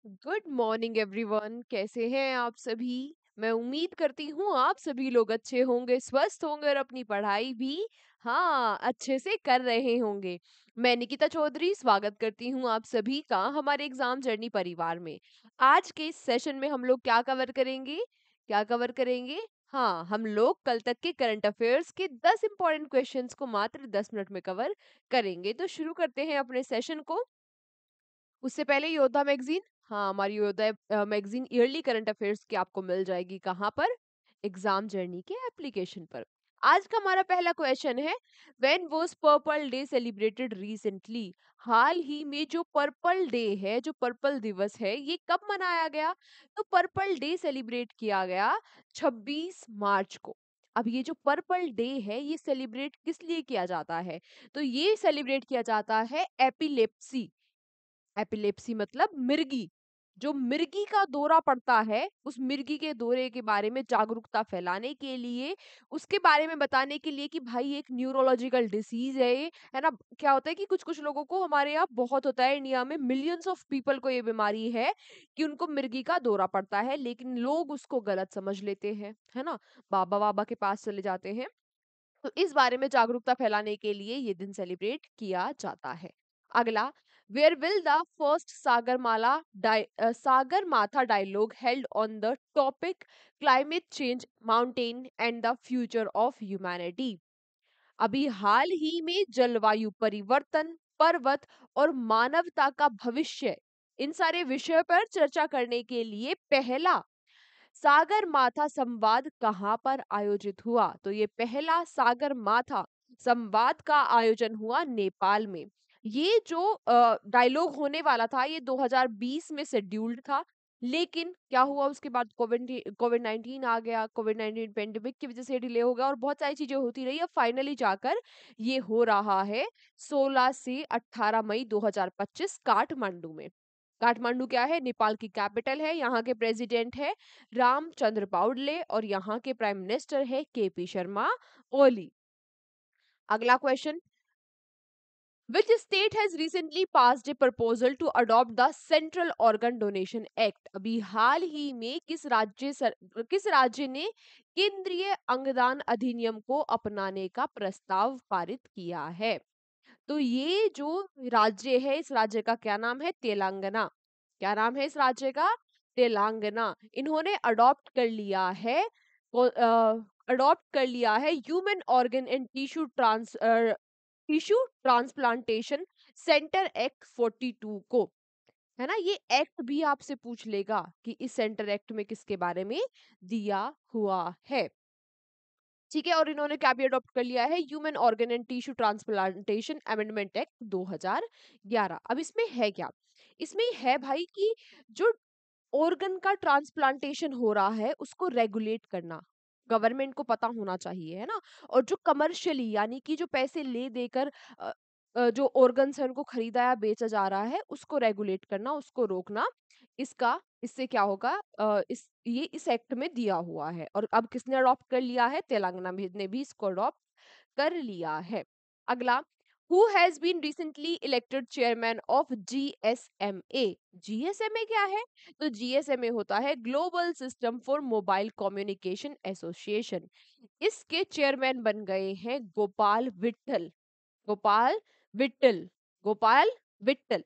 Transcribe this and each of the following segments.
Good morning everyone, कैसे हैं आप सभी। मैं उम्मीद करती हूँ आप सभी लोग अच्छे होंगे, स्वस्थ होंगे और अपनी पढ़ाई भी हाँ अच्छे से कर रहे होंगे। मैं निकिता चौधरी स्वागत करती हूँ आप सभी का हमारे एग्जाम जर्नी परिवार में। आज के इस सेशन में हम लोग क्या कवर करेंगे। हाँ, हम लोग कल तक के करंट अफेयर्स के 10 इंपॉर्टेंट क्वेश्चंस को मात्र 10 मिनट में कवर करेंगे। तो शुरू करते हैं अपने सेशन को। उससे पहले योद्धा मैगजीन, हाँ हमारी योद्धा मैगजीन ईयरली करंट अफेयर्स की आपको मिल जाएगी कहाँ पर, एग्जाम जर्नी के एप्लीकेशन पर। आज का हमारा पहला क्वेश्चन है, when was purple day celebrated recently. हाल ही में जो पर्पल डे है, जो पर्पल दिवस है, ये कब मनाया गया। तो पर्पल डे सेलिब्रेट किया गया 26 मार्च को। अब ये जो पर्पल डे है ये सेलिब्रेट किस लिए किया जाता है। तो ये सेलिब्रेट किया जाता है एपिलेप्सी। एपिलेप्सी मतलब मिर्गी। जो मिर्गी का दौरा पड़ता है, उस मिर्गी के दौरे के बारे में जागरूकता फैलाने के लिए, उसके बारे में बताने के लिए कि भाई एक न्यूरोलॉजिकल डिसीज है ये, है ना। क्या होता है कि कुछ कुछ लोगों को, हमारे यहाँ बहुत होता है इंडिया में, मिलियंस ऑफ पीपल को ये बीमारी है कि उनको मिर्गी का दौरा पड़ता है, लेकिन लोग उसको गलत समझ लेते हैं, है ना। बाबा बाबा के पास चले जाते हैं। तो इस बारे में जागरूकता फैलाने के लिए ये दिन सेलिब्रेट किया जाता है। अगला, where will the first Sagar Manthan dialogue held on the topic climate change mountain and the future of humanity. अभी हाल ही में जलवायु परिवर्तन, पर्वत और मानवता का भविष्य, इन सारे विषय पर चर्चा करने के लिए पहला सागर माथा संवाद कहाँ पर आयोजित हुआ। तो ये पहला सागर माथा संवाद का आयोजन हुआ नेपाल में। ये जो डायलॉग होने वाला था ये 2020 में शेड्यूल्ड था, लेकिन क्या हुआ उसके बाद कोविड 19 आ गया। कोविड 19 पेंडेमिक की वजह से डिले हो गया और बहुत सारी चीजें होती रही। अब फाइनली जाकर ये हो रहा है 16 से 18 मई 2025 काठमांडू में। काठमांडू क्या है, नेपाल की कैपिटल है। यहाँ के प्रेसिडेंट है रामचंद्र पौडले और यहाँ के प्राइम मिनिस्टर है केपी शर्मा ओली। अगला question, which state has recently passed a proposal to adopt the central organ donation act. अभी हाल ही में किस राज्य ने केंद्रीय अंगदान अधिनियम को अपनाने का प्रस्ताव पारित किया है। तो ये जो राज्य है, इस राज्य का क्या नाम है, तेलंगाना। क्या नाम है इस राज्य का, तेलंगाना। इन्होंने अडॉप्ट कर लिया है human organ and tissue transplantation centre act 42 को, है ना। ये एक्ट भी आपसे पूछ लेगा कि इस सेंटर एक्ट में किसके बारे में दिया हुआ है। ठीक है, और इन्होंने क्या भी अडॉप्ट कर लिया है, human organ and tissue transplantation amendment act 2011। अब इसमें है क्या, इसमें है भाई कि जो ऑर्गन का ट्रांसप्लांटेशन हो रहा है उसको रेगुलेट करना गवर्नमेंट को पता होना चाहिए, है ना। और जो कमर्शियली यानी कि जो पैसे ले देकर जो ऑर्गन्स है उनको खरीदा या बेचा जा रहा है उसको रेगुलेट करना, उसको रोकना। इससे क्या होगा, इस एक्ट में दिया हुआ है। और अब किसने अडॉप्ट कर लिया है, तेलंगाना ने भी इसको अडॉप्ट कर लिया है। अगला, who has been recently elected chairman of GSMA. GSMA क्या है, तो जीएसएमए होता है global system for mobile communication association. इसके चेयरमैन बन गए हैं गोपाल विट्ठल। गोपाल विट्ठल, गोपाल विट्ठल।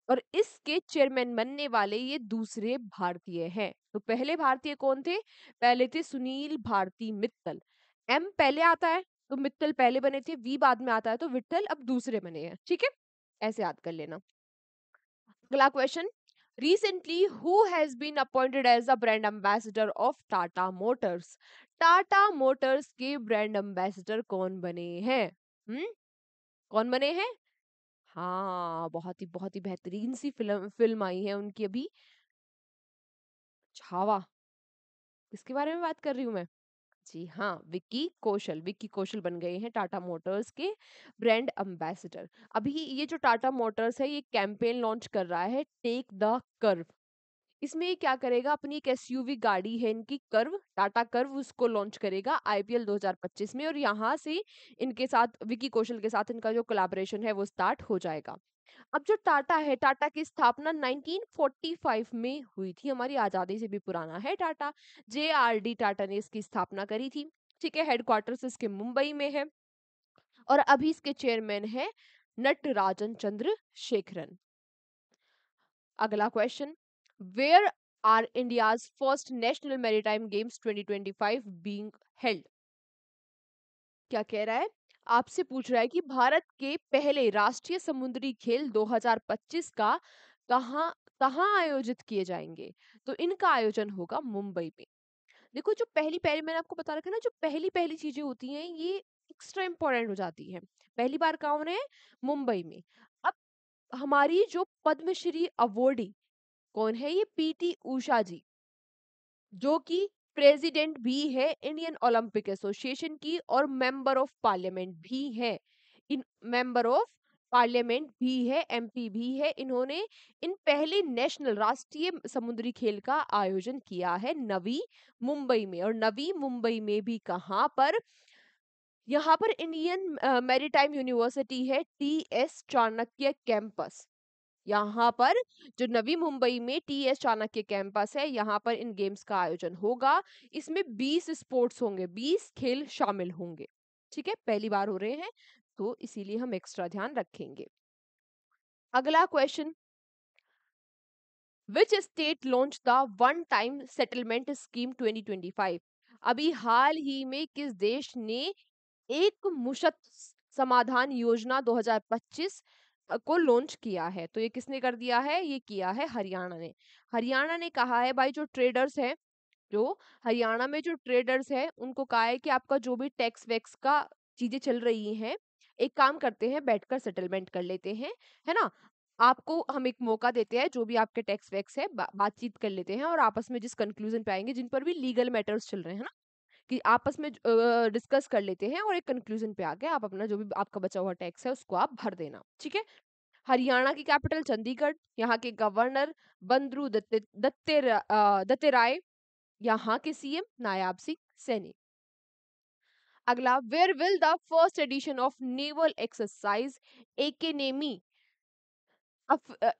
और इसके चेयरमैन बनने वाले ये दूसरे भारतीय हैं। तो पहले भारतीय कौन थे, पहले थे सुनील भारती मित्तल। एम पहले आता है तो मित्तल पहले बने थे, वी बाद में आता है तो विट्ठल अब दूसरे बने हैं, ठीक है। ऐसे याद कर लेना। अगला question, recently who has been appointed as the brand ambassador of Tata Motors. Tata Motors के ब्रांड एम्बेसडर कौन बने हैं, हम्म, कौन बने हैं। हाँ, बहुत ही बेहतरीन सी फिल्म फिल्म आई है उनकी अभी, छावा। किसके बारे में बात कर रही हूँ मैं, जी हाँ, विक्की कौशल बन गए हैं टाटा मोटर्स के ब्रांड एम्बेसडर। अभी ये जो टाटा मोटर्स है ये कैंपेन लॉन्च कर रहा है, टेक द कर्व। इसमें ये क्या करेगा, अपनी एक एसयूवी गाड़ी है इनकी कर्व, टाटा कर्व, उसको लॉन्च करेगा आईपीएल 2025 में। और यहाँ से इनके साथ विकी कौशल के साथ इनका जो कोलैबोरेशन है वो स्टार्ट हो जाएगा। अब जो टाटा है, टाटा की स्थापना 1945 में हुई थी, हमारी आज़ादी से भी पुराना है टाटा। जेआरडी टाटा ने इसकी स्थापना करी थी। ठीक है, हेडक्वार्टर्स इसके मुंबई में है और अभी इसके चेयरमैन है नटराजन चंद्र शेखरन। अगला question, where are India's first national maritime games 2025 being held? क्या कह रहा है? आपसे पूछ रहा है कि भारत के पहले राष्ट्रीय समुद्री खेल 2025 का कहाँ कहाँ आयोजित किए जाएंगे? तो इनका आयोजन होगा मुंबई में। देखो, जो पहली पहली मैंने आपको बता रखा है ना, जो पहली पहली चीजें होती हैं ये एक्स्ट्रा इंपॉर्टेंट हो जाती है। पहली बार कहाँ हो रहे हैं? मुंबई में। अब हमारी जो पद्मश्री अवॉर्डी कौन है? ये पीटी उषा जी, जो कि प्रेसिडेंट भी है इंडियन ओलंपिक एसोसिएशन की और मेंबर ऑफ पार्लियामेंट भी है। इन मेंबर ऑफ पार्लियामेंट भी है, एमपी भी है। इन्होंने इन पहले नेशनल राष्ट्रीय समुद्री खेल का आयोजन किया है नवी मुंबई में। और नवी मुंबई में भी कहाँ पर? यहाँ पर इंडियन मैरीटाइम यूनिवर्सिटी है, टीएस चाणक्य कैंपस। यहाँ पर जो नवी मुंबई में टीएस चाणक्य कैंपस है, यहाँ पर इन गेम्स का आयोजन होगा। इसमें 20 स्पोर्ट्स होंगे, 20 खेल शामिल होंगे। ठीक है, पहली बार हो रहे हैं तो इसीलिए हम एक्स्ट्रा ध्यान रखेंगे। अगला question, which state launch the one time settlement scheme 2025? अभी हाल ही में किस देश ने एक मुश्त समाधान योजना 2025 को लॉन्च किया है? तो ये किसने कर दिया है? ये किया है हरियाणा ने। हरियाणा ने कहा है भाई, जो ट्रेडर्स हैं, जो हरियाणा में जो ट्रेडर्स हैं, उनको कहा है कि आपका जो भी टैक्स वैक्स का चीजें चल रही हैं, एक काम करते हैं, बैठकर सेटलमेंट कर लेते हैं, है ना? आपको हम एक मौका देते हैं, जो भी आपके टैक्स वैक्स है बातचीत कर लेते हैं और आपस में जिस कंक्लूजन पे आएंगे, जिन पर भी लीगल मैटर्स चल रहे हैं ना, कि आपस में डिस्कस कर लेते हैं और एक कंक्लूजन पे आके आप अपना जो भी आपका बचा हुआ टैक्स है उसको आप भर देना। ठीक है। हरियाणा की कैपिटल चंडीगढ़, यहाँ के गवर्नर बंदरू दत्ते राय, यहाँ के सीएम नायाब सिंह सैनी। अगला, where will the first edition of naval exercise AIKEYME,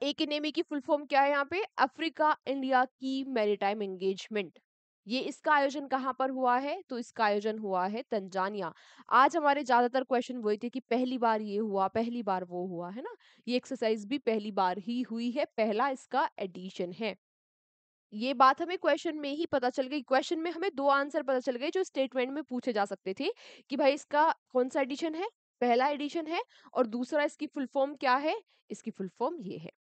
AIKEYME की फुल फॉर्म क्या है यहाँ पे? अफ्रीका इंडिया की मैरीटाइम एंगेजमेंट। ये इसका आयोजन कहाँ पर हुआ है? तो इसका आयोजन हुआ है तंजानिया। आज हमारे ज्यादातर क्वेश्चन वही थे कि पहली बार ये हुआ, पहली बार वो हुआ, है ना? ये एक्सरसाइज भी पहली बार ही हुई है, पहला इसका एडिशन है। ये बात हमें क्वेश्चन में ही पता चल गई। क्वेश्चन में हमें दो आंसर पता चल गए जो स्टेटमेंट में पूछे जा सकते थे कि भाई इसका कौन सा एडिशन है? पहला एडिशन है। और दूसरा, इसकी फुल फॉर्म क्या है? इसकी फुल फॉर्म ये है।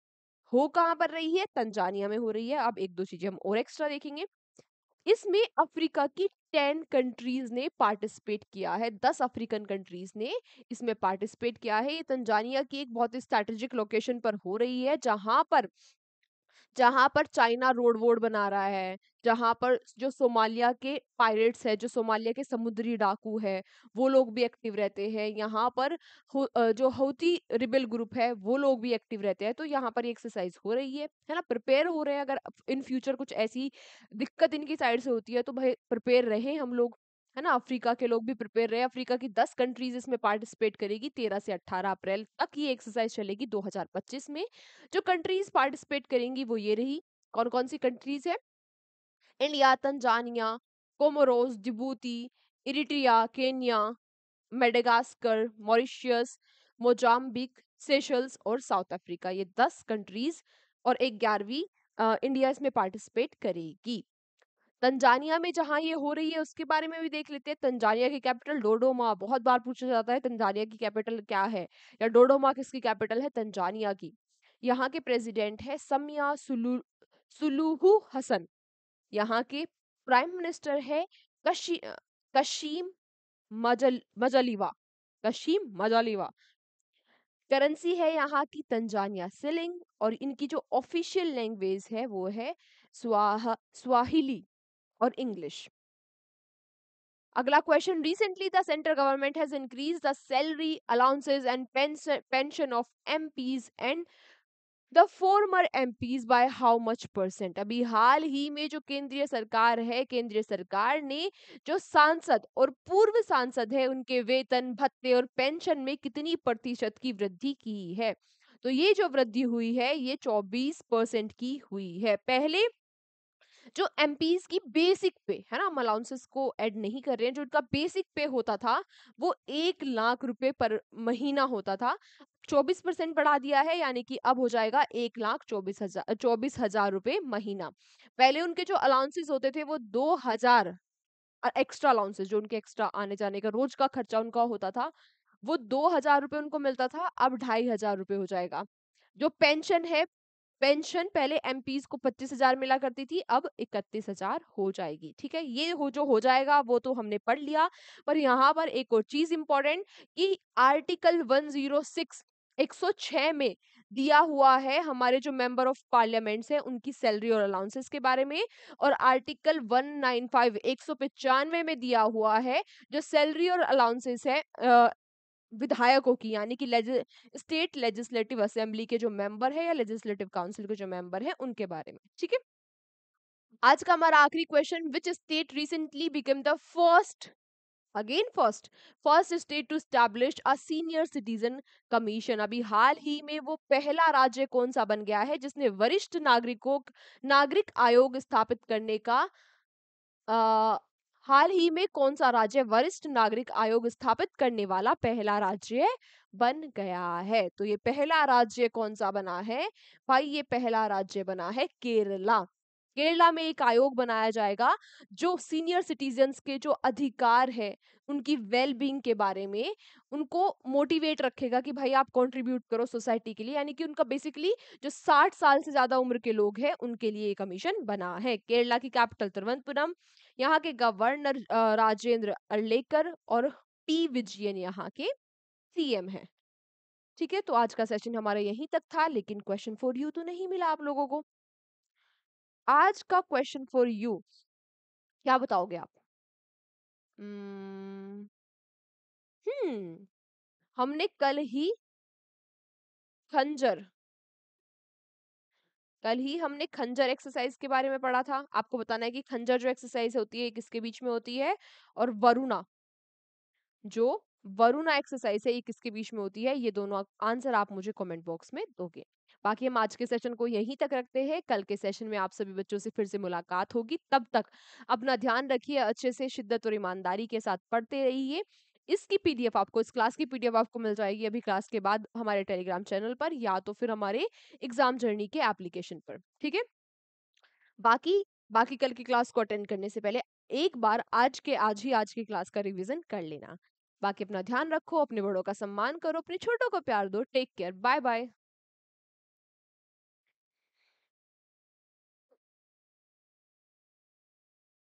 हो कहाँ पर रही है? तंजानिया में हो रही है। अब एक दो चीजें हम और एक्स्ट्रा देखेंगे। इसमें अफ्रीका की 10 कंट्रीज ने पार्टिसिपेट किया है। 10 अफ्रीकन कंट्रीज ने इसमें पार्टिसिपेट किया है। ये तंजानिया की एक बहुत ही स्ट्रैटेजिक लोकेशन पर हो रही है, जहां पर चाइना रोड वोड बना रहा है, जहां पर जो सोमालिया के पायरेट्स है, जो सोमालिया के समुद्री डाकू है, वो लोग भी एक्टिव रहते हैं। यहाँ पर जो हouthi रिबेल ग्रुप है, वो लोग भी एक्टिव रहते हैं। तो यहाँ पर एक्सरसाइज हो रही है ना? प्रिपेयर हो रहे हैं। अगर इन फ्यूचर कुछ ऐसी दिक्कत इनकी साइड से होती है तो भाई प्रिपेयर रहे हम लोग, है ना? अफ्रीका के लोग भी प्रिपेयर रहे। अफ्रीका की 10 कंट्रीज इसमें पार्टिसिपेट करेगी। 13 से 18 अप्रैल तक ये एक्सरसाइज चलेगी 2025 में। जो कंट्रीज पार्टिसिपेट करेंगी वो ये रही। कौन कौन सी कंट्रीज है? India, Tanzania, Comoros, Djibouti, Eritrea, Kenya, Madagascar, Mauritius, Mozambique, Seychelles और साउथ अफ्रीका। ये 10 कंट्रीज और एक 11वीं इंडिया इसमें पार्टिसिपेट करेगी। तंजानिया में जहां ये हो रही है उसके बारे में भी देख लेते हैं। तंजानिया की कैपिटल डोडोमा। बहुत बार पूछा जाता है तंजानिया की कैपिटल क्या है, या डोडोमा किसकी कैपिटल है? तंजानिया की। यहाँ के प्रेसिडेंट है सुलूहू हसन। यहाँ के प्राइम मिनिस्टर है कशीम मजलीवा। कशीम मजलीवा। करेंसी है यहाँ की तंजानिया सिलिंग। और इनकी जो ऑफिशियल लैंग्वेज है वो है स्वाहिली और इंग्लिश। अगला question, recently the central government has increase the salary allowances and pension of MPs and the former MPs by how much percent? अभी हाल ही में जो केंद्रीय सरकार है, केंद्रीय सरकार ने जो सांसद और पूर्व सांसद है उनके वेतन भत्ते और पेंशन में कितनी प्रतिशत की वृद्धि की है? तो ये जो वृद्धि हुई है ये 24% की हुई है। पहले जो एमपीज की बेसिक पे है ना, हम अलाउंसेस को ऐड नहीं कर रहे हैं, जो उनका बेसिक पे होता था वो 1 लाख रुपए पर महीना होता था, 24% बढ़ा दिया है, यानी कि अब हो जाएगा 1,24,000 रुपए महीना। पहले उनके जो अलाउंसेस होते थे वो 2,000, और एक्स्ट्रा अलाउंसेस जो उनके एक्स्ट्रा आने जाने का रोज का खर्चा उनका होता था वो 2,000 रुपए उनको मिलता था, अब 2,500 रुपए हो जाएगा। जो पेंशन है, पेंशन पहले एमपीज को 25,000 मिला करती थी, अब 31,000 हो जाएगी। ठीक है, ये हो जो हो जाएगा वो तो हमने पढ़ लिया। पर यहाँ पर एक और चीज इंपॉर्टेंट, कि आर्टिकल 106 106 में दिया हुआ है हमारे जो मेंबर ऑफ पार्लियामेंट्स है उनकी सैलरी और अलाउंसेस के बारे में, और आर्टिकल 195 195 में दिया हुआ है जो सैलरी और अलाउंसेस है विधायकों की, यानी कि स्टेट लेजिस्लेटिव असेंबली के जो मेंबर है या लेजिस्लेटिव काउंसिल के जो मेंबर है उनके बारे में। ठीक है, आज का हमारा आखिरी question, which state recently become the first, again first state to establish a senior citizen commission. अभी हाल ही में वो पहला राज्य कौन सा बन गया है जिसने वरिष्ठ नागरिक आयोग स्थापित करने का अ, हाल ही में कौन सा राज्य वरिष्ठ नागरिक आयोग स्थापित करने वाला पहला राज्य बन गया है? तो ये पहला राज्य कौन सा बना है भाई? ये पहला राज्य बना है केरला। केरला में एक आयोग बनाया जाएगा जो सीनियर सिटीजन्स के जो अधिकार है, उनकी वेल बीइंग के बारे में उनको मोटिवेट रखेगा कि भाई आप कंट्रीब्यूट करो सोसाइटी के लिए, यानी कि उनका बेसिकली जो 60 साल से ज्यादा उम्र के लोग हैं उनके लिए ये कमीशन बना है। केरला की कैपिटल तिरुवनंतपुरम, यहाँ के गवर्नर राजेंद्र अर्लेकर, और पी विजयन यहाँ के सीएम हैं। ठीक है, तो आज का सेशन हमारा यहीं तक था, लेकिन क्वेश्चन फॉर यू तो नहीं मिला आप लोगों को। आज का क्वेश्चन फॉर यू, क्या बताओगे आप? हम्म हम्म, हमने खंजर कल ही हमने खंजर एक्सरसाइज के बारे में पढ़ा था। आपको बताना है कि खंजर जो एक्सरसाइज होती है किसके बीच में होती है, और वरुणा जो वरुणा एक्सरसाइज है ये किसके बीच में होती है। ये दोनों आंसर आप मुझे कमेंट बॉक्स में दोगे। बाकी हम आज के सेशन को यहीं तक रखते हैं, कल के सेशन में आप सभी बच्चों से फिर से मुलाकात होगी। तब तक अपना ध्यान रखिए, अच्छे से शिद्दत और ईमानदारी के साथ पढ़ते रहिए। इसकी पीडीएफ आपको, इस क्लास की पीडीएफ आपको मिल जाएगी अभी क्लास के बाद हमारे टेलीग्राम चैनल पर, या तो फिर हमारे एग्जाम जर्नी के एप्लीकेशन पर। ठीक है, बाकी बाकी कल की क्लास को अटेंड करने से पहले एक बार आज की क्लास का रिवीजन कर लेना। बाकी अपना ध्यान रखो, अपने बड़ों का सम्मान करो, अपने छोटों को प्यार दो। Take care, bye bye.